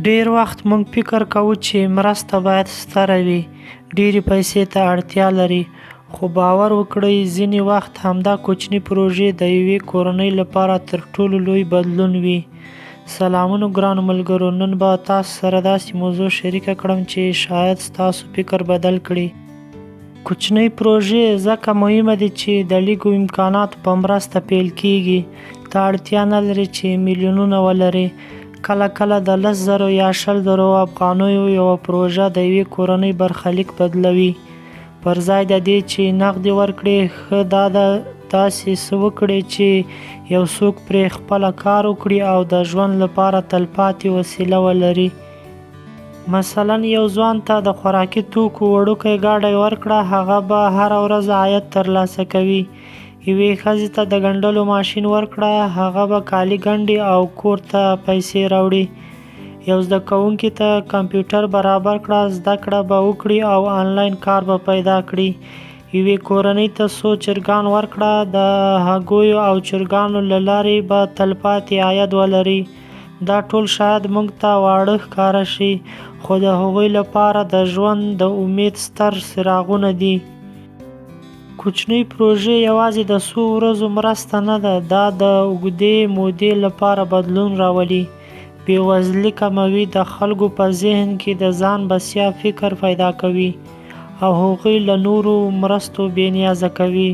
ډیر وخت موږ فکر کوو چې مرسته باید ستره وي، ډیرې پیسې ته اړتیا لري، خو باور وکړئ ځینې وخت همدا کوچني پروژې د یوې کورنۍ لپاره تر ټولو لوی بدلون وي. سلامونه ګرانو ملګرو، نن به تاسو سره داسې موضوع شریکه کړم چې شاید ستاسو فکر بدل کړي. کوچنۍ پروژې ځکه مهمه دي چې د لږو امکاناتو په مرسته پیل کیږي. ته اړتیا نه لري چې میلیونونه ولري. کله کله د 10,000 یا 20,000 افغانیو یوه پروژه د یوې کورنۍ برخلیک بدلوي. پر ځای د دې چې نغدې ورکړې، ښه دا ده داسې څه وکړئ چې یو څوک پرې خپله کار وکړي او د ژوند لپاره تلپاتې وسیله ولري. مثلا یو ځوان ته د خوراکي توکو وړوکی ګاډی ورکړه، هغه به هره ورځ عاید ترلاسه کوي. یوې ښځې ته د ګنډلو ماشین ورکړه، هغه به کالي ګنډي او کور ته پیسې راوړي. یو زده کوونکي ته کمپیوټر برابر کړه، زده کړه به وکړي او آنلاین کار به پیدا کړي. یوې کورنۍ ته څو چرګان ورکړه، د هګیو او چرګانو له لارې به تلپاتې عاید ولري. دا ټول شاید موږ ته واړه ښکاره شي، خو د هغوی لپاره د ژوند د امید ستر څراغونه دي. کوچنۍ پروژې یوازې د څو ورځو مرسته نه ده، دا د اوږدې مودې لپاره بدلون راولي. بېوزلي کموي، د خلکو په ذهن کې د ځان بسیا فکر پیدا کوي او هغوی له نورو مرستو بېنیازه کوي.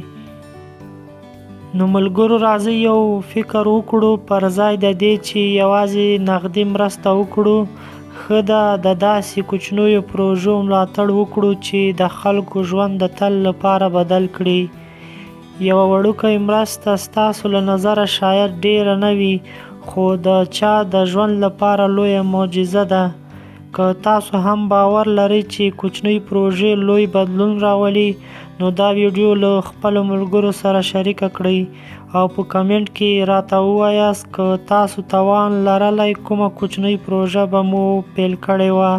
نو ملګرو، راځئ یو فکر وکړو. پر ځای د دې چې یوازې نغدي مرسته وکړو، ښه ده د داسې کوچنیو پروژو ملاتړ وکړو چې د خلکو ژوند د تل لپاره بدل کړي. یوه وړوکی مرسته ستاسو له نظره شاید ډیره نه وي، خو د چا د ژوند لپاره لویه معجزه ده. که تاسو هم باور لرئ چې کوچنۍ پروژې لوی بدلون راولي، نو دا ویډیو له خپلو ملګرو سره شریکه کړئ او په کمنټ کې راته ووایاست که تاسو توان لرلی کومه کوچنۍ پروژه به مو پیل کړې وه.